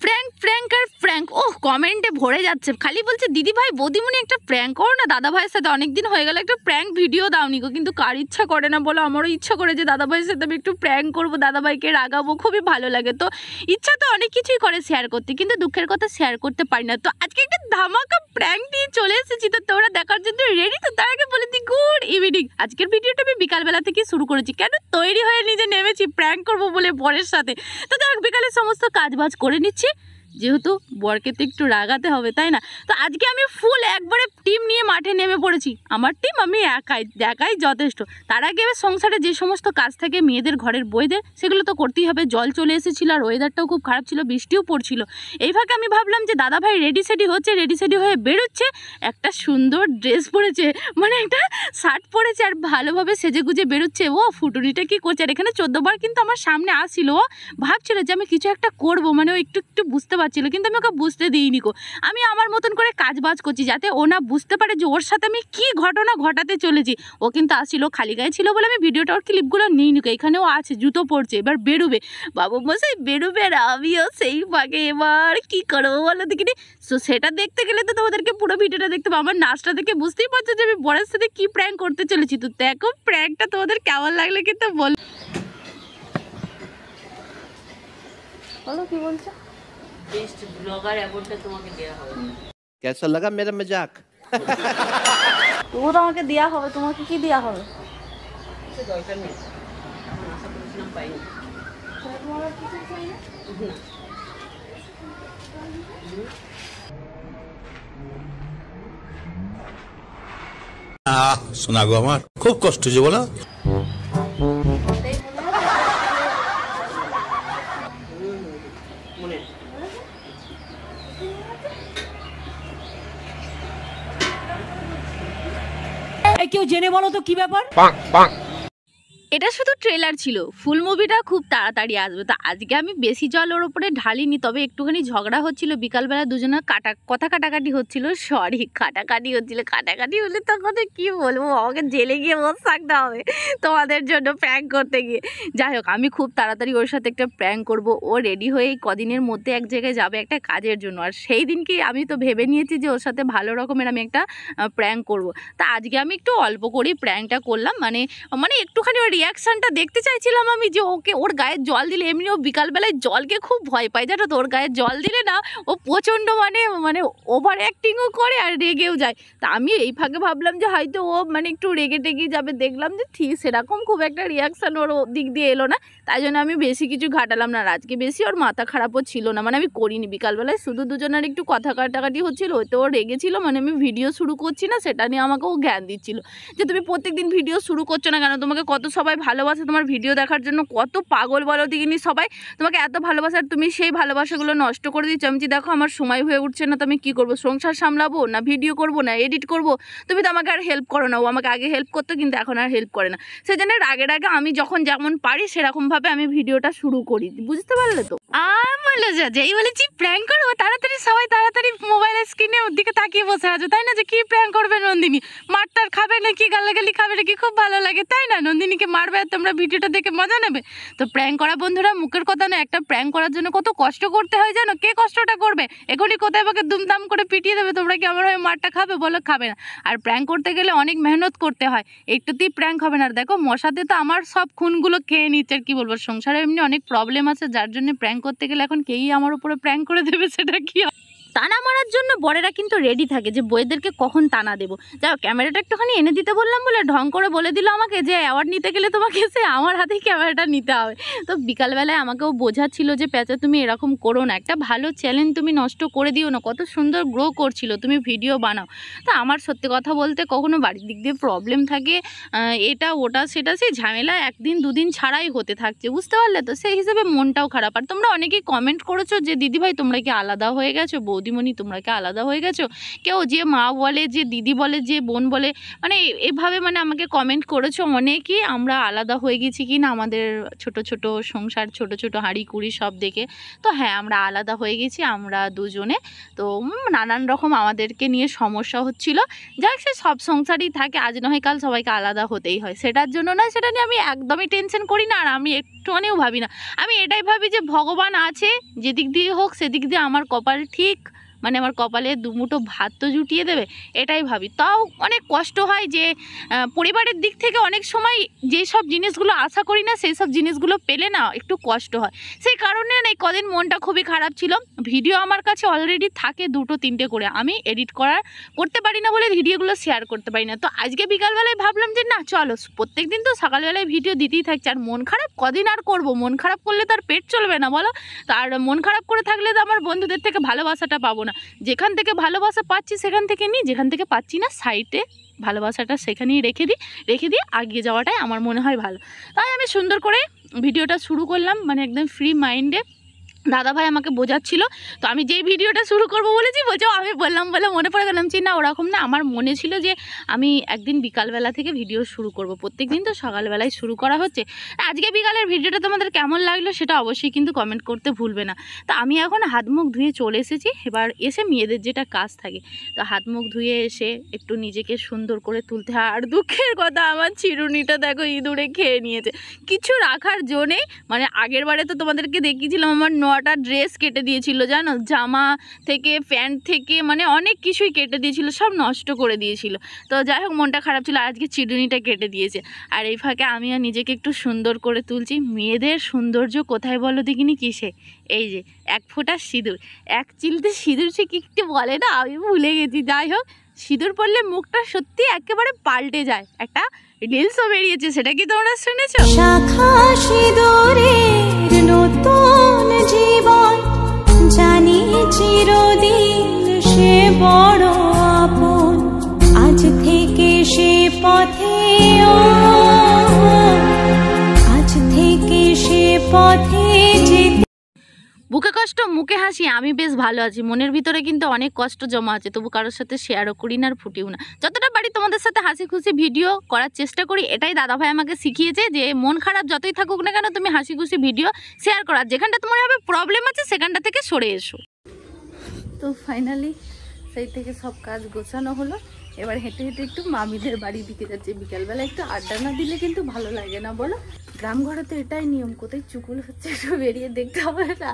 Prank prank আর prank. ওহ, কমেন্টে ভরে যাচ্ছে, খালি বলছে দিদি ভাই বৌদিমণি একটা প্র্যাঙ্ক করো না, দাদা ভাইয়ের সাথে অনেকদিন হয়ে গেল একটা প্র্যাঙ্ক ভিডিও দাওনি গো। কিন্তু কার ইচ্ছা করে না বলো? আমারও ইচ্ছা করে যে দাদা ভাইয়ের সাথে আমি একটু প্র্যাঙ্ক করবো, দাদা ভাইকে রাগাবো, খুবই ভালো লাগে। তো ইচ্ছা তো অনেক কিছুই করে শেয়ার করতে, কিন্তু দুঃখের কথা শেয়ার করতে পারি না। তো আজকে একটা ধামাকা প্র্যাঙ্ক নিয়ে চলে এসেছি, তো তোমরা দেখার জন্য রেডি? তো তার আগে বলে দিই গুড ইভিনিং। আজকের ভিডিওটা আমি বিকালবেলা থেকে শুরু করেছি, কেন তৈরি হয়ে নিজে নেমেছি প্র্যাঙ্ক করবো বলে বরের সাথে। তো যাক, বিকালে সমস্ত কাজবাজ করে নিচ্ছি, যেহেতু বরকে তো একটু রাগাতে হবে, তাই না? তো আজকে আমি ফুল একবারে টিম নিয়ে মাঠে নেমে পড়েছি। আমার টিম আমি একাই যথেষ্ট। তার আগে সংসারে যে সমস্ত কাজ থাকে মেয়েদের, ঘরের বইদের, সেগুলো তো করতেই হবে। জল চলে এসেছিলো আর ওয়েদারটাও খুব খারাপ ছিল, বৃষ্টিও পড়ছিল। এই ফাঁকে আমি ভাবলাম যে দাদা ভাই রেডি সেডি হয়ে বেরোচ্ছে, একটা সুন্দর ড্রেস পরেছে, মানে একটা শার্ট পরেছে আর ভালোভাবে সেজে গুজে বেরোচ্ছে। ও ফুটুনিটা কি করছে? আর এখানে 14 বার কিন্তু আমার সামনে আসছিল, ও ভাবছিল যে আমি কিছু একটা করবো, মানে ও একটু বুঝতে পারছিল, কিন্তু আমি ওকে বুঝতে দিইনি গো। আমি আমার মতন করে কাজ বাজ করছি, যাতে ও না বুঝতে পারে যে ওর সাথে আমি কি ঘটনা ঘটাতে চলেছি। ও কিন্তু আসছিল, খালি গায়ে ছিল বলে আমি ভিডিওটা ওর ক্লিপগুলো নিইনি গো। এখানেও আছে, জুতো পরছে, এবার বেরোবে, বাবু মশাই বেরোবে, আর আমিও সেই ফাঁকে এবার কি করবো বলো দেখিনি। সো সেটা দেখতে গেলে তো তোমাদেরকে পুরো ভিডিওটা দেখতে হবে। আমার নাচটা দেখে বুঝতেই পারছো যে আমি বরের সাথে কি প্র্যাঙ্ক করতে চলেছি। তো দেখো প্র্যাঙ্কটা তোমাদের কেমন লাগলে কিন্তু বলো কি বলছো। बेस्ट ब्लॉगर अवार्डটা তোমাকে দেয়া হবে। कैसा लगा मेरा मजाक? তো আমাকে দেয়া হবে, তোমাকে কি দেয়া হবে? কিছু দরকার নেই, আমি আশা করেছিলাম পাইনি। তোমার কিছু চাই না? শোনা গো, আমার খুব কষ্ট হচ্ছে বলো। কেউ জেনে বলো তো কি ব্যাপার? এটা শুধু ট্রেলার ছিল, ফুল মুভিটা খুব তাড়াতাড়ি আসবে। তো আজকে আমি বেশি জল ওর ওপরে ঢালিনি, তবে একটুখানি ঝগড়া হচ্ছিল বিকালবেলা, দুজনের কথা কাটাকাটি হচ্ছিল, কাটাকাটি হলে তখন কি বলবো, আমাকে জেলে গিয়ে বসে থাকতে হবে তোমাদের জন্য প্র্যাঙ্ক করতে গিয়ে। যাই হোক, আমি খুব তাড়াতাড়ি ওর সাথে একটা প্র্যাঙ্ক করব। ও রেডি হয়ে কদিনের মধ্যে এক জায়গায় যাবে একটা কাজের জন্য, আর সেই দিনকে আমি তো ভেবে নিয়েছি যে ওর সাথে ভালো রকমের আমি একটা প্র্যাঙ্ক করব। তা আজকে আমি একটু অল্প করেই প্র্যাঙ্কটা করলাম, মানে একটুখানি ওর রিয়াকশানটা দেখতে চাইছিলাম আমি, যে ওর গায়ে জল দিলে, এমনি ও বিকালবেলায় জলকে খুব ভয় পায়, জানো তো। ওর গায়ে জল দিলে না ও প্রচণ্ড মানে ওভার অ্যাক্টিংও করে আর রেগেও যায়। তা আমি এই ফাঁকে ভাবলাম যে হয়তো ও একটু রেগে টেগে যাবে, দেখলাম যে ঠিক সেরকম খুব একটা রিয়াকশান ওর দিক দিয়ে এলো না, তাই জন্য আমি বেশি কিছু ঘাটালাম না। আজকে বেশি ওর মাথা খারাপও ছিল না, মানে আমি করিনি। বিকালবেলায় শুধু দুজনের একটু কথা কাটাকাটি হচ্ছিল, হয়তো ও রেগেছিল, মানে আমি ভিডিও শুরু করছি না সেটা নিয়ে আমাকে ও জ্ঞান দিচ্ছিল যে তুমি প্রত্যেকদিন ভিডিও শুরু করছো না কেন, তোমাকে কত সবাই ভালোবাসে, তোমার ভিডিও দেখার জন্য কত পাগল বলো দেখিনি সবাই, তোমাকে এত ভালোবাসার তুমি সেই ভালোবাসাগুলো নষ্ট করে দিচ্ছ। আমি যে দেখো আমার সময় হয়ে উঠছে না, তো আমি কী করবো, সংসার সামলাবো না ভিডিও করবো না এডিট করবো, তুমি তো আমাকে আর হেল্প করো না। ও আমাকে আগে হেল্প করতো, কিন্তু এখন আর হেল্প করে না। সেজন্য রাগের আগে আমি যখন যেমন পারি সেরকমভাবে আমি ভিডিওটা শুরু করি, বুঝতে পারলে তো। বলো যেই বলেছি প্র্যাঙ্ক করবো, তাড়াতাড়ি সবাই তাড়াতাড়ি মোবাইলের স্ক্রিনে ওর দিকে তাকিয়ে বসে আছো, তাই না? যে কি প্র্যাঙ্ক করবে নন্দিনী, মারটার খাবে নাকি, গালাগালি খাবে নাকি, খুব ভালো লাগে তাই না? নন্দিনীকে মারবে আর তোমরা ভিডিওটা দেখে মজা নেবে। তো প্র্যাঙ্ক করা বন্ধুরা মুখের কথা না, একটা প্র্যাঙ্ক করার জন্য কত কষ্ট করতে হয় জানো? কে কষ্টটা করবে? এখনই কোথায় আমাকে দুমদাম করে পিটিয়ে দেবে, তোমরা কি আমার হয়ে মারটা খাবে? বলো খাবে না। আর প্র্যাঙ্ক করতে গেলে অনেক মেহনত করতে হয়, একটুতেই প্র্যাঙ্ক হবে না। আর দেখো মশাতে তো আমার সব খুনগুলো খেয়ে নিচ্ছে, আর কি বলবো, সংসারে এমনি অনেক প্রবলেম আছে, যার জন্য প্র্যাঙ্ক করতে গেলে এখন কেই আমার উপরে প্র্যাঙ্ক করে দেবে, সেটা কি টানা মারার জন্য বরেরা কিন্তু রেডি থাকে যে বইয়েদেরকে কখন টানা দেবো। যাও ক্যামেরাটা একটুখানি এনে দিতে বললাম বলে ঢং করে বলে দিল আমাকে যে অ্যাওয়ার্ড নিতে গেলে তোমাকে সে আমার হাতেই ক্যামেরাটা নিতে হবে। তো বিকালবেলায় আমাকেও বোঝাচ্ছিল যে প্যাঁচা তুমি এরকম করো না, একটা ভালো চ্যালেঞ্জ তুমি নষ্ট করে দিও না, কত সুন্দর গ্রো করছিল, তুমি ভিডিও বানাও। তা আমার সত্যি কথা বলতে কখনো বাড়ির দিক দিয়ে প্রবলেম থাকে, এটা ওটা সেটা, সেই ঝামেলা একদিন দুদিন ছাড়াই হতে থাকছে, বুঝতে পারলে তো। সেই হিসেবে মনটাও খারাপ। আর তোমরা অনেকেই কমেন্ট করেছো যে দিদিভাই তোমরা কি আলাদা হয়ে গেছো, বৌদিমণি তোমরা কি আলাদা হয়ে গেছো, কেউ যে মা বলে, যে দিদি বলে, যে বোন বলে, মানে এভাবে মানে আমাকে কমেন্ট করেছো অনেকেই, আমরা আলাদা হয়ে গেছি কি না, আমাদের ছোট ছোট সংসার, ছোট ছোট হাঁড়ি কুড়ি সব দেখে। তো হ্যাঁ, আমরা আলাদা হয়ে গেছি, আমরা দুজনে। তো নানান রকম আমাদেরকে নিয়ে সমস্যা হচ্ছিল। যাক, সে সব সংসারই থাকে, আজ নয় কাল সবাইকে আলাদা হতেই হয়, সেটার জন্য না, সেটা নিয়ে আমি একদমই টেনশন করি না। আর আমি একটু একটুখানিও ভাবি না। আমি এটাই ভাবি যে ভগবান আছে, যেদিক দিয়ে হোক সেদিক দিয়ে আমার কপাল ঠিক, মানে আমার কপালে দুমুঠো ভাত তো জুটিয়ে দেবে, এটাই ভাবি। তাও অনেক কষ্ট হয় যে পরিবারের দিক থেকে অনেক সময় যেই সব জিনিসগুলো আশা করি না সেই সব জিনিসগুলো পেলে না একটু কষ্ট হয়। সেই কারণে না এই কদিন মনটা খুবই খারাপ ছিল। ভিডিও আমার কাছে অলরেডি থাকে 2-3টে করে, আমি এডিট করতে পারি না বলে ভিডিওগুলো শেয়ার করতে পারি না। তো আজকে বিকালবেলায় ভাবলাম যে না চলো, প্রত্যেকদিন তো সকালবেলায় ভিডিও দিতেই থাকছে, আর মন খারাপ কদিন আর করব, মন খারাপ করলে তার পেট চলবে না বলো। তার মন খারাপ করে থাকলে তো আমার বন্ধুদের থেকে ভালোবাসাটা পাবো না। যেখান থেকে ভালোবাসা পাচ্ছি সেখান থেকে নিই, যেখান থেকে পাচ্ছি না সাইডে ভালোবাসাটা সেখানেই রেখে দিয়ে এগিয়ে যাওয়াটাই আমার মনে হয় ভালো। তাই আমি সুন্দর করে ভিডিওটা শুরু করলাম, মানে একদম ফ্রি মাইন্ডে। দাদাভাই আমাকে বোঝাচ্ছিল, তো আমি যেই ভিডিওটা শুরু করবো বলেছি আমি বললাম বলে মনে পড়ে গেলাম যে না ওরকম না, আমার মনে ছিল যে আমি একদিন বিকালবেলা থেকে ভিডিও শুরু করব। প্রত্যেক দিন তো সকালবেলায় শুরু করা হচ্ছে। আজকে বিকালের ভিডিওটা তোমাদের কেমন লাগলো সেটা অবশ্যই কিন্তু কমেন্ট করতে ভুলবে না। তো আমি এখন হাত মুখ ধুয়ে চলে এসেছি, এবার এসে মেয়েদের যেটা কাজ থাকে, তো হাত মুখ ধুয়ে এসে একটু নিজেকে সুন্দর করে তুলতে হয়। আর দুঃখের কথা আমার চিরুনিটা দেখো ইঁদুরে খেয়ে নিয়েছে, কিছু রাখার জো নেই। মানে আগের বারে তো তোমাদেরকে দেখিয়েছিলাম আমার 9টা ড্রেস কেটে দিয়েছিল জানো, জামা থেকে প্যান্ট থেকে মানে অনেক কিছুই কেটে দিয়েছিল, সব নষ্ট করে দিয়েছিল। তো যাই হোক মনটা খারাপ ছিল, আজকে চিরুনিটা কেটে দিয়েছে। আর এই ফাঁকে আমিও নিজেকে একটু সুন্দর করে তুলছি। মেয়েদের সৌন্দর্য কোথায় বলো দেখিনি কিসে? এই যে 1 ফোঁটা সিঁদুর, 1 চিলতে সিঁদুর সে কি একটু বলে না, আমি ভুলে গেছি। যাই হোক সিঁদুর পরলে মুখটা সত্যি একেবারে পাল্টে যায়। একটা রিলসও বেরিয়েছে, সেটা কি তোমরা শুনেছো? শাখা সিঁদুরের নতুন জীবন জানি চিরদিন সে বড় আপন, আজ থেকে সে পথে আজ থেকে সে পথে যেতে। বুকে কষ্ট মুখে হাসি, আমি বেশ ভালো আছি। মনের ভিতরে কিন্তু অনেক কষ্ট জমা আছে, তবু কারোর সাথে শেয়ারও করি না আর ফুটিও না। যতটা পারি তোমাদের সাথে হাসি খুশি ভিডিও করার চেষ্টা করি। এটাই দাদাভাই আমাকে শিখিয়েছে যে মন খারাপ যতই থাকুক না কেন তুমি হাসি খুশি ভিডিও শেয়ার করার, যেখানটা তোমার হবে প্রবলেম আছে সেখানটা থেকে সরে এসো। তো ফাইনালি সেই থেকে সব কাজ গোছানো হলো। এবার হেঁটে হেঁটে একটু মামিদের বাড়ির দিকে যাচ্ছে। বিকালবেলা একটু আড্ডা না দিলে কিন্তু ভালো লাগে না বলো। গ্রাম ঘরে তো এটাই নিয়ম, কোথায় চুকুল হচ্ছে একটু বেরিয়ে দেখতে হবে না,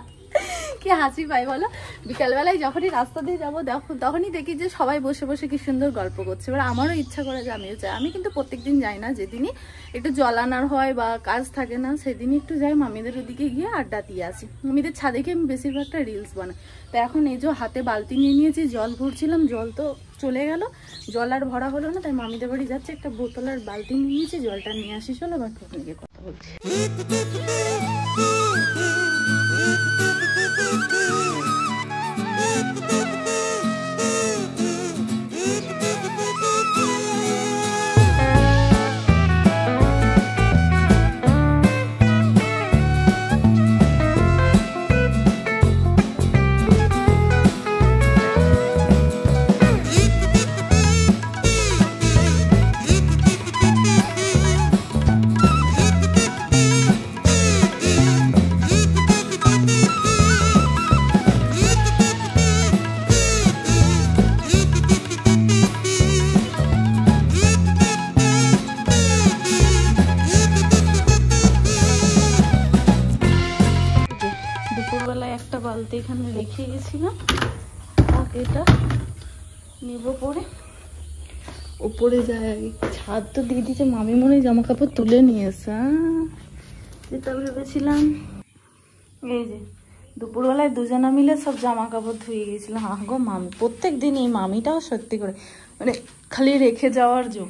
কি হাসি পাই বলো। বিকালবেলায় যখনই রাস্তা দিয়ে যাবো তখনই দেখি যে সবাই বসে বসে কি সুন্দর গল্প করছে। এবার আমারও ইচ্ছা করে যে আমিও যাই। আমি কিন্তু প্রত্যেকদিন যাই না, যেদিনই একটু জল আনার হয় বা কাজ থাকে না সেদিনই একটু যাই মামিদের ওদিকে গিয়ে আড্ডা দিয়ে আসি। মামিদের ছাদে গিয়ে আমি বেশিরভাগটা রিলস বানাই। তো এখন এই যে হাতে বালতি নিয়ে নিয়েছি, জল ভরছিলাম, জল তো চলে গেল, জল আর ভরা হলো না, তাই মামিদের বাড়ি যাচ্ছে, একটা বোতল আর বালতি নিয়ে নিয়েছি, জলটা নিয়ে আসি। চলো আবার কখন গিয়ে কথা বলছি। দুপুরবেলায় একটা বালতি এখানে রেখে গেছিলাম, এটা নিব পরে উপরে যায় আগে। ছাদ তো দিয়ে দিচ্ছে, মামি মনে জামা কাপড় তুলে নিয়ে এসে যেটা ভেবেছিলাম। এই যে দুপুরবেলায় দুজনা মিলে সব জামা কাপড় ধুয়ে গেছিলাম। গো মামি, প্রত্যেক দিন এই মামিটাও সত্যি করে মানে খালি রেখে যাওয়ার যে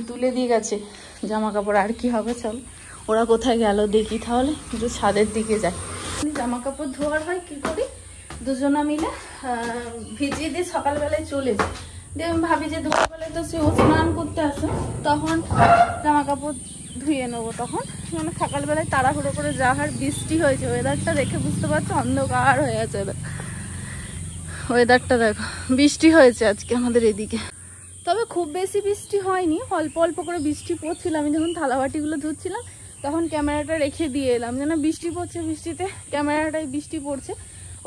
তুলে দিয়ে গেছে জামা কাপড়। আর কি হবে, চল ওরা কোথায় গেল দেখি, তাহলে একটু ছাদের দিকে যাই। জামা কাপড় ধোয়ার হয় কি করি, দুজনা মিলে ভিজিয়ে দিয়ে সকালবেলায় চলে যাই। দিয়ে আমি ভাবি যে দুপুরবেলায় তো সে স্নান করতে আসে, তখন জামা কাপড় ধুয়ে নেবো। তখন মানে সকালবেলায় তাড়াহুড়ো করে যাওয়ার, বৃষ্টি হয়েছে, ওয়েদারটা দেখে বুঝতে পারছো অন্ধকার হয়ে আছে। ওয়েদারটা দেখো, বৃষ্টি হয়েছে আজকে আমাদের এদিকে। তবে খুব বেশি বৃষ্টি হয়নি, অল্প অল্প করে বৃষ্টি পড়ছিল। আমি যখন থালাবাটিগুলো ধুচ্ছিলাম তখন ক্যামেরাটা রেখে দিয়ে এলাম, যেন বৃষ্টি পড়ছে, বৃষ্টিতে ক্যামেরাটাই বৃষ্টি পড়ছে,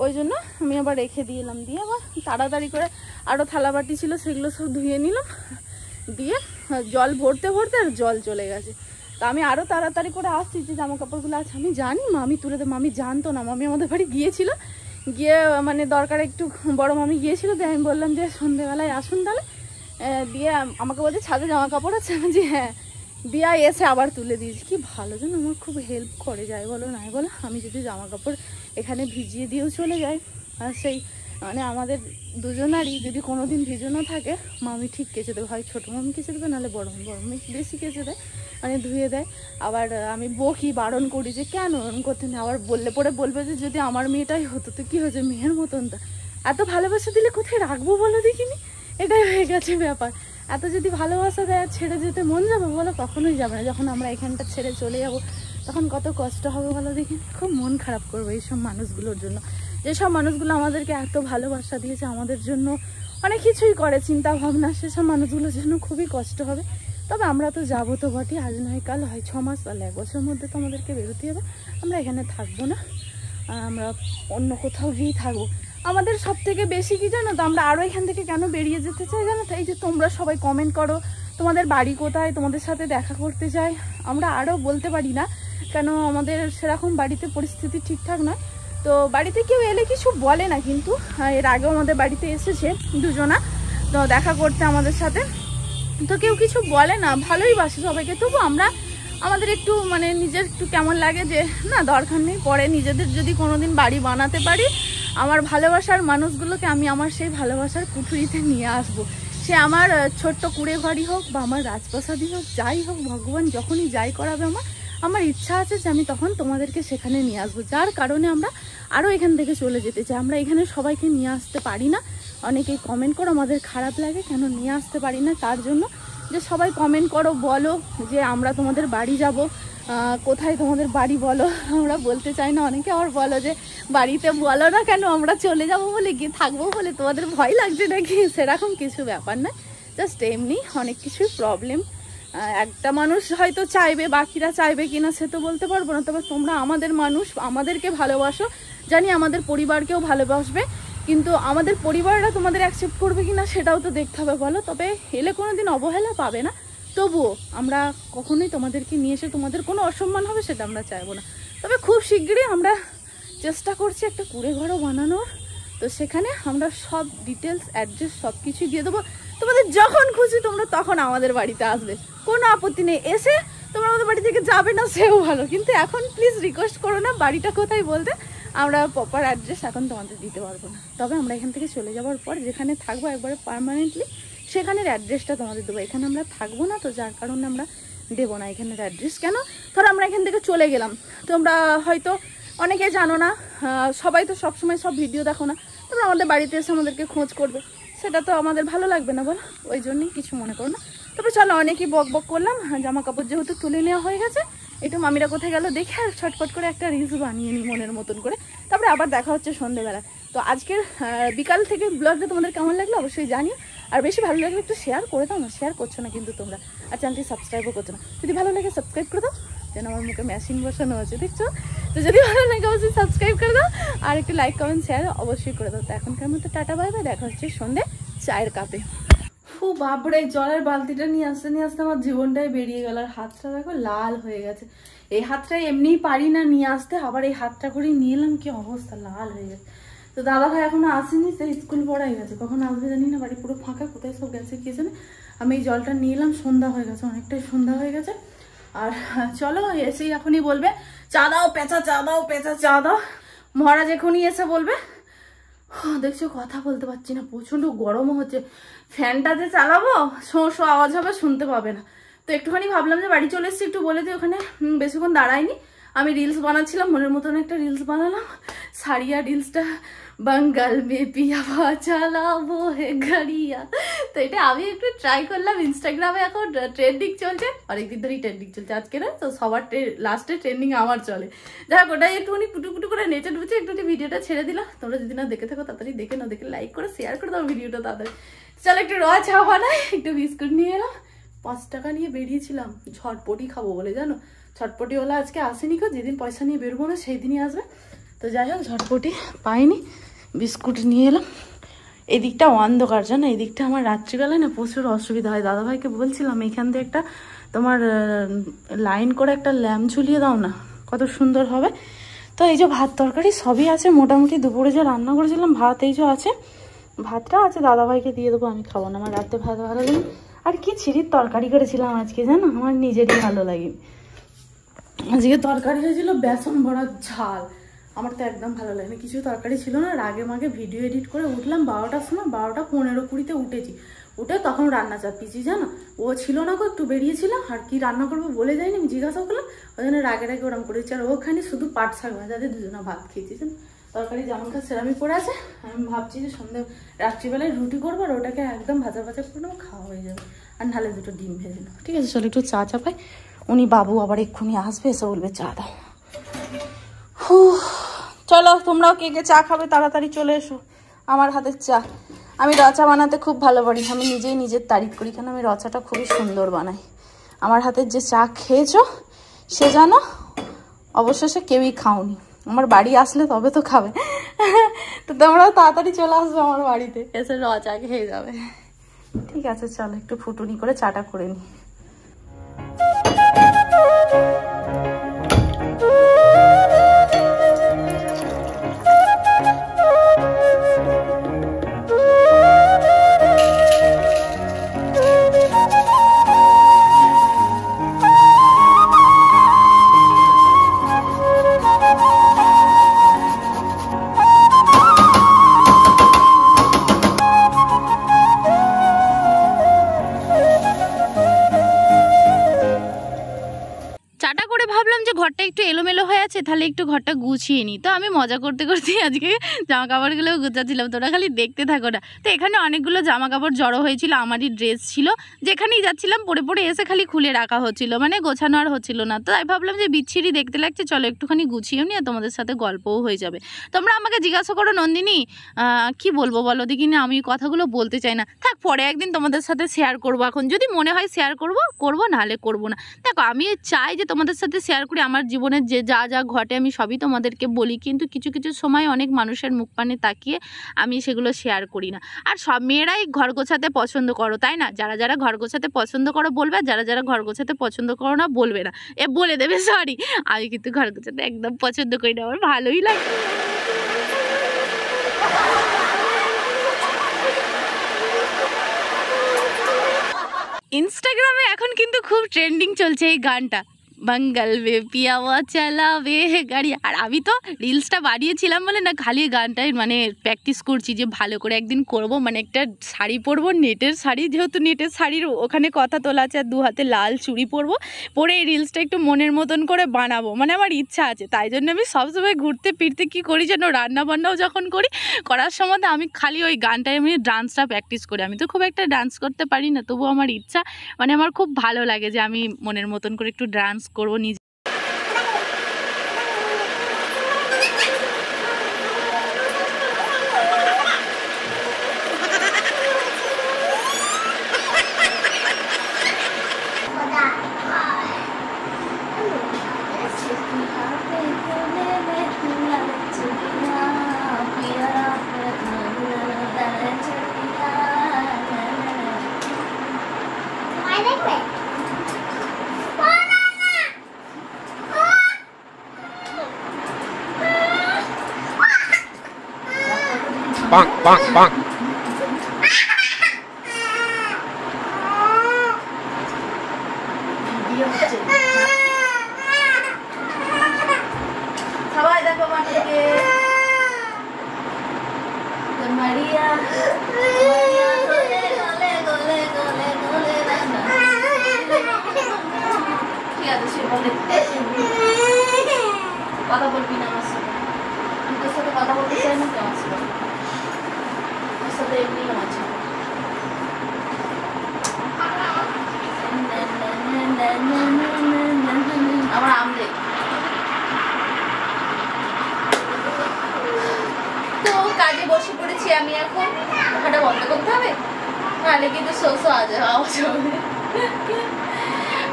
ওই জন্য আমি আবার রেখে দিয়ে এলাম। দিয়ে আবার তাড়াতাড়ি করে আরও থালাবাটি ছিল সেগুলো সব ধুয়ে নিলাম। দিয়ে জল ভরতে ভরতে আর জল চলে গেছে। তো আমি আরও তাড়াতাড়ি করে আসছি যে জামা কাপড়গুলো আছে। আমি জানি মামি তুলে দেয়, মামি জানতো না, মামি আমাদের বাড়ি গিয়েছিল, গিয়ে মানে দরকার একটু বড় মামি গিয়েছিল, দিয়ে আমি বললাম যে সন্ধেবেলায় আসুন তাহলে, দিয়ে আমাকে বলছে ছাদে জামা কাপড় আছে, আমি যে হ্যাঁ, দিয়া এসে আবার তুলে দিয়েছি। কি ভালো যেন আমার খুব হেল্প করে যায় বলো নাই বলো। আমি যদি জামা কাপড় এখানে ভিজিয়ে দিয়েও চলে যাই, আর সেই মানে আমাদের দুজনারই যদি কোনো দিন ভিজানো থাকে, মামি ঠিক কেচে দেবে, হয় ছোটো মামি কেচে দেবে, নাহলে বড় মামি বেশি কেচে দেয়, মানে ধুয়ে দেয়। আবার আমি বকি বারণ করি যে কেন এরকম করতে না, আবার বললে পরে বলবে যে যদি আমার মেয়েটাই হতো তো কী হয়েছে, মেয়ের মতন তা এত ভালোবাসা দিলে কোথায় রাখবো বলো দেখিনি, এটাই হয়ে গেছে ব্যাপার। এত যদি ভালোবাসা দেয় ছেড়ে যেতে মন যাবে বলো, কখনোই যাবে না। যখন আমরা এখানটা ছেড়ে চলে যাব তখন কত কষ্ট হবে বলো দেখি, খুব মন খারাপ করবো এইসব মানুষগুলোর জন্য, যেসব মানুষগুলো আমাদেরকে এত ভালোবাসা দিয়েছে, আমাদের জন্য অনেক কিছুই করে চিন্তা ভাবনা, সেসব মানুষগুলোর জন্য খুবই কষ্ট হবে। তবে আমরা তো যাবো তো বটে, আজ নয় কাল, হয় 6 মাস তাহলে 1 বছরের মধ্যে তো আমাদেরকে বেরোতে হবে। আমরা এখানে থাকবো না, আমরা অন্য কোথাও গিয়েই থাকবো। আমাদের সব থেকে বেশি কি জানো তো, আমরা আরও এখান থেকে কেন বেরিয়ে যেতে চাই জানো তো, এই যে তোমরা সবাই কমেন্ট করো তোমাদের বাড়ি কোথায়, তোমাদের সাথে দেখা করতে চাই, আমরা আরও বলতে পারি না কেন, আমাদের সেরকম বাড়িতে পরিস্থিতি ঠিকঠাক নয়। তো বাড়িতে কেউ এলে কিছু বলে না, কিন্তু এর আগেও আমাদের বাড়িতে এসেছে দুজনা তো দেখা করতে আমাদের সাথে, তো কেউ কিছু বলে না, ভালোই বাসে সবাইকে। তবু আমরা আমাদের একটু মানে নিজের একটু কেমন লাগে যে না দরকার নেই, পরে নিজেদের যদি কোনোদিন বাড়ি বানাতে পারি, আমার ভালোবাসার মানুষগুলোকে আমি আমার সেই ভালোবাসার কুঠুরিতে নিয়ে আসবো। সে আমার ছোট্ট কুড়ে ঘরই হোক বা আমার রাজপ্রাসাদই হোক, যাই হোক, ভগবান যখনই যাই করাবে আমার ইচ্ছা আছে যে আমি তখন তোমাদেরকে সেখানে নিয়ে আসবো। যার কারণে আমরা আরও এখান থেকে চলে যেতে চাই। আমরা এখানে সবাইকে নিয়ে আসতে পারি না, অনেকেই কমেন্ট করো আমাদের খারাপ লাগে কেন নিয়ে আসতে পারি না, তার জন্য যে সবাই কমেন্ট করো, বলো যে আমরা তোমাদের বাড়ি যাব, কোথায় তোমাদের বাড়ি বলো, আমরা বলতে চাই না। অনেকে আবার বলো যে বাড়িতে বলো না কেন, আমরা চলে যাব বলে গিয়ে থাকবো বলে, তোমাদের ভয় লাগছে নাকি, সেরকম কিছু ব্যাপার না, জাস্ট এমনি অনেক কিছুই প্রবলেম। একটা মানুষ হয়তো চাইবে, বাকিরা চাইবে কিনা সে তো বলতে পারবো না, তবে তোমরা আমাদের মানুষ, আমাদেরকে ভালোবাসো, জানি আমাদের পরিবারকেও ভালোবাসবে, কিন্তু আমাদের পরিবাররা তোমাদের অ্যাকসেপ্ট করবে কিনা সেটাও তো দেখতে হবে বলো। তবে এলে কোনো দিন অবহেলা পাবে না, তবুও আমরা কখনোই তোমাদেরকে নিয়ে এসে তোমাদের কোনো অসম্মান হবে সেটা আমরা চাইবো না। তবে খুব শিগগিরই আমরা চেষ্টা করছি একটা কুড়ে ঘরও বানানোর, তো সেখানে আমরা সব ডিটেলস অ্যাড্রেস সব কিছুই দিয়ে দেবো, তোমাদের যখন খুশি তোমরা তখন আমাদের বাড়িতে আসবে, কোনো আপত্তি নেই। এসে তোমরা আমাদের বাড়ি থেকে যাবে না সেও ভালো, কিন্তু এখন প্লিজ রিকোয়েস্ট করো না বাড়িটা কোথায় বলতে, আমরা প্রপার অ্যাড্রেস এখন তোমাদের দিতে পারবো না। তবে আমরা এখান থেকে চলে যাওয়ার পর যেখানে থাকবো একবারে পার্মানেন্টলি সেখানের অ্যাড্রেসটা তোমাদের দেবো। এখানে আমরা থাকবো না, তো যার কারণে আমরা দেবো না এখানের অ্যাড্রেস। কেন, ধরো আমরা এখান থেকে চলে গেলাম, তোমরা হয়তো অনেকে জানো না, সবাই তো সবসময় সব ভিডিও দেখো না, তোমরা আমাদের বাড়িতে এসে আমাদেরকে খোঁজ করবে, সেটা তো আমাদের ভালো লাগবে না বলো, ওই জন্যই কিছু মনে করো না। তবে চলো অনেকই বক বক করলাম, জামা কাপড় যেহেতু তুলে নেওয়া হয়ে গেছে, একটু মামিরা কোথায় গেল দেখে আর ছটফট করে একটা রিলস বানিয়ে নিই মনের মতন করে, তারপরে আবার দেখা হচ্ছে সন্ধ্যেবেলা। তো আজকের বিকাল থেকে ব্লগটা তোমাদের কেমন লাগলো অবশ্যই জানিও, আর বেশি ভালো লাগলে একটু শেয়ার করে দাও না, শেয়ার করছো না কিন্তু তোমরা, আর চ্যানেলটি সাবস্ক্রাইবও করছো না, যদি ভালো লাগে সাবস্ক্রাইব করে দাও, যেন আমার মুখে মেশিন বসানো আছে দেখছো, তো যদি ভালো লাগে অবশ্যই সাবস্ক্রাইব করে দাও, আর একটু লাইক কমেন্ট শেয়ার অবশ্যই করে দাও। তো এখনকার মতো টাটা বাই বাই, দেখা হচ্ছে সন্ধ্যে চায়ের কাপে। ফু বাপরে, জলের বালতিটা নিয়ে আসতে আমার জীবনটাই বেরিয়ে গেল, আর হাতটা দেখো লাল হয়ে গেছে, এই হাতটা এমনিই পারি না নিয়ে আসতে, আবার এই হাতটা করেই নিয়ে এলাম, কি অবস্থা লাল হয়ে গেছে। তো দাদা ভাই এখনো আসেনি, সে স্কুল পড়াই গেছে, কখন আসবে জানি না, বাড়ি পুরো ফাঁকা, কোথায় সব গেছে কি জানে। আমি এই জলটা নিয়ে এলাম, সন্ধ্যা হয়ে গেছে, অনেকটাই সন্ধ্যা হয়ে গেছে। আর চলো এসেই এখনই বলবে চা দাও পেঁচা, চা দাও পেঁচা, চা দাও, মহারাজ এখনই এসে বলবে। দেখছো কথা বলতে পারছি না, প্রচন্ড গরমও হচ্ছে, ফ্যানটা যে চালাবো শো শো আওয়াজ হবে, শুনতে পাবে না। তো একটুখানি ভাবলাম যে বাড়ি চলে এসেছি, একটু বলে দিই, ওখানে বেশিক্ষণ দাঁড়ায়নি, আমি রিলস বানাচ্ছিলাম, মনের মতন একটা রিলস বানালাম, সারিয়া রিলসটা বাঙ্গাল মে পিয়া চালাবো হে গাড়িয়া। তো এটা আমি একটু ট্রাই করলাম, ইনস্টাগ্রামে এখন ট্রেন্ডিং চলছে, অনেকদিন ধরেই ট্রেন্ডিং চলছে, আজকে না তো সবার লাস্টে ট্রেন্ডিং আমার চলে, যাই হোক ওটাই একটুখানি কুটু করে নেচে ঢুকছে, একটুখানি ভিডিওটা ছেড়ে দিলাম। তোমরা যদি না দেখে থাকো তাড়াতাড়ি দেখে নাও, দেখে লাইক করে শেয়ার করে দাও ভিডিওটা তাড়াতাড়ি। চলো একটু র চা বানাই, একটু বিস্কুট নিয়ে এলাম, 5 টাকা নিয়ে বেরিয়েছিলাম ঝটপটি খাবো বলে, জানো ঝটপটিওয়ালা আজকে আসেনি, কো যেদিন পয়সা নিয়ে বেরোবো না সেই দিনই আসবে। তো যাই হোক ঝটপটি পাইনি, বিস্কুট নিয়ে এলাম। এদিকটা অন্ধকার জানো, এদিকটা আমার রাত্রিবেলায় না প্রচুর অসুবিধা হয়, দাদাভাইকে বলছিলাম এইখান দিয়ে একটা তোমার লাইন করে একটা ল্যাম্প ঝুলিয়ে দাও না, কত সুন্দর হবে। তো এই যে ভাত তরকারি সবই আছে মোটামুটি, দুপুরে যে রান্না করেছিলাম ভাত এই যে আছে, ভাতটা আছে দাদাভাইকে দিয়ে দেবো, আমি খাবো না, আমার রাতে ভাত ভালো লাগে। আর কি ছিঁড়ির তরকারি করেছিলাম আজকে জানো, আমার নিজেরই ভালো লাগে। আজকে তরকারি হয়েছিল বেসন ভরা ঝাল, আমার তো একদম ভালো লাগে না, কিছু তরকারি ছিল না। রাগে মাগে ভিডিও এডিট করে উঠলাম 12টার সময়, 12টা 15-20 উঠেছি, উঠে তখন রান্না চাপিয়েছি জানো। ও ছিল না গো, একটু বেরিয়েছিল, আর কি রান্না করবো বলে যায়নি, আমি জিজ্ঞাসা করলাম, ওই জন্য রাগে রাগে ওরম করেছি। আর ওখানে শুধু পাট শাক ভাজাতে দুজনা ভাত খেয়েছি, তরকারি যেমন খায় সেরামি পড়ে আছে। আমি ভাবছি যে রাত্রিবেলায় রুটি করবো, আর ওটাকে একদম ভাজা ভাজা করে নেবো, খাওয়া হয়ে যাবে। আর নাহলে 2টো ডিম ভেজে নেবো। ঠিক আছে, চলো একটু চা চাপাই, উনি বাবু আবার এক্ষুনি আসবে, এসে বলবে চা দাও। চলো তোমরাও কে কে চা খাবে তাড়াতাড়ি চলে এসো, আমার হাতের চা। আমি রচা বানাতে খুব ভালো পারি, আমি নিজেই নিজের তারিফ করি, কেন আমি রচাটা খুবই সুন্দর বানাই। আমার হাতের যে চা খেয়েছো সে জানো অবশেষে কেউই খাওনি, আমার বাড়ি আসলে তবে তো খাবে। তো তোমরাও তাড়াতাড়ি চলে আসবে আমার বাড়িতে, এসে রচা খেয়ে যাবে। ঠিক আছে চলো একটু ফুটুনি করে চাটা করে নিই। ঘরটা একটু এলোমেলো হয়ে আছে, তাহলে একটু ঘরটা গুছিয়ে নিই। তো আমি মজা করতে করতে আজকে জামা কাপড়গুলো গুছাচ্ছিলাম, তোরা খালি দেখতে থাকো না। তো এখানে অনেকগুলো জামা কাপড় জড়ো হয়েছিল, আমারই ড্রেস ছিল, যেখানেই যাচ্ছিলাম পরে পরে এসে খালি খুলে রাখা হচ্ছিল, মানে গোছানো আর হচ্ছিল না। তো তাই ভাবলাম যে বিচ্ছিরি দেখতে লাগছে, চলো একটুখানি গুছিয়েও নি, আর তোমাদের সাথে গল্পও হয়ে যাবে। তোমরা আমাকে জিজ্ঞাসা করো নন্দিনী কি বলবো বলো দেখি, না আমি কথাগুলো বলতে চাই না, থাক পরে একদিন তোমাদের সাথে শেয়ার করবো, এখন যদি মনে হয় শেয়ার করবো নাহলে করবো না। দেখো আমি চাই যে তোমাদের সাথে শেয়ার করি, আমার জীবনের যে যা যা ঘটে আমি সবই তোমাদেরকে বলি, কিন্তু কিছু কিছু সময় অনেক মানুষের মুখ পানে তাকিয়ে আমি সেগুলো শেয়ার করি না। আর সব মেয়েরাই ঘর গোছাতে পছন্দ করো তাই না, যারা যারা ঘর গোছাতে পছন্দ করো বলবে, আর যারা যারা ঘর গোছাতে পছন্দ করো না বলবে না, বলে দেবে সরি। আমি কিন্তু ঘর গোছাতে একদম পছন্দ করি না, আমার ভালোই লাগে। ইনস্টাগ্রামে এখন কিন্তু খুব ট্রেন্ডিং চলছে এই গানটা, বাঙ্গাল বে পিয়াওয়া চালাবে গাড়ি। আর আমি তো রিলসটা বানিয়েছিলাম বলে না, খালি গানটাই মানে প্র্যাকটিস করছি যে ভালো করে একদিন করব, মানে একটা শাড়ি পরবো, নেটের শাড়ি, যেহেতু নেটের শাড়ির ওখানে কথা তোলা আছে, আর 2 হাতে লাল চুড়ি পরবো, পরে এই রিলসটা একটু মনের মতন করে বানাবো, মানে আমার ইচ্ছা আছে। তাই জন্য আমি সবসময় ঘুরতে ফিরতে কী করি যেন, রান্না বান্নাও যখন করি, করার সময় আমি খালি ওই গানটায় আমি ডান্সটা প্র্যাকটিস করি। আমি তো খুব একটা ডান্স করতে পারি না, তবুও আমার ইচ্ছা, মানে আমার খুব ভালো লাগে যে আমি মনের মতন করে একটু ডান্স করবো নিজে। Bonk, bonk, bonk. সবাই দেখো মাটিকে মারিয়া ঠিক আছে, সে বলে কথা বলবি না আমার সাথে, আমি তোর সাথে কথা বলতে চাই না, কেমন ছিল তোর সাথে এমনি আছে। আমার আম দেখ। তো কাজে বসে পড়েছি আমি, এখন ওখানটা বন্ধ করতে হবে, তাহলে কিন্তু শোষো আওয়াজ হবে।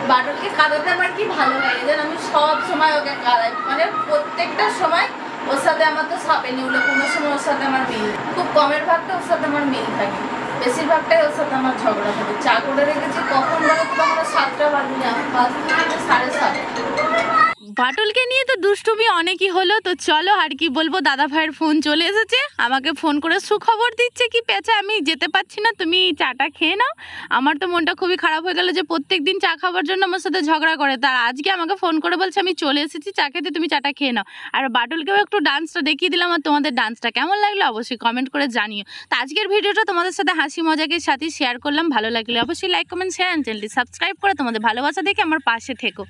বাটলকে কাঁদাতে আমার কি ভালো লাগে যেন, আমি সব সময় ওকে কাঁদাই, মানে প্রত্যেকটা সময় ওর সাথে আমার তো সাপে নিউলে কোনো সময় ওর সাথে আমার মিল, খুব কমের ভাগটা ওর সাথে আমার মিল থাকে। বেশিরভাগটাই ওর সাথে আমার ঝগড়া থাকে। চা করে রেখেছি, কখন বলো তো, তখন 7টা বাজে না, বাজে 7:30। বাটুলকে নিয়ে তো দুষ্টুমি অনেকই হলো। তো চলো আর কি বলবো, দাদা ভাইয়ের ফোন চলে এসেছে, আমাকে ফোন করে সুখবর দিচ্ছে কি পেঁচা আমি যেতে পারছি না, তুমি চাটা খেয়ে নাও। আমার তো মনটা খুবই খারাপ হয়ে গেল যে প্রত্যেক দিন চা খাবার জন্য আমার সাথে ঝগড়া করে, তার আজকে আমাকে ফোন করে বলছে আমি চলে এসেছি চা খেতে, তুমি চাটা খেয়ে নাও। আর বাটুলকেও একটু ডান্সটা দেখিয়ে দিলাম। আর তোমাদের ডান্সটা কেমন লাগলো অবশ্যই কমেন্ট করে জানিও। তো আজকের ভিডিওটা তোমাদের সাথে হাসি মজাকে সাথে শেয়ার করলাম, ভালো লাগলে অবশ্যই লাইক কমেন্ট শেয়ার, চ্যানেলটি সাবস্ক্রাইব করে তোমাদের ভালোবাসা দেখে আমার পাশে থেকো।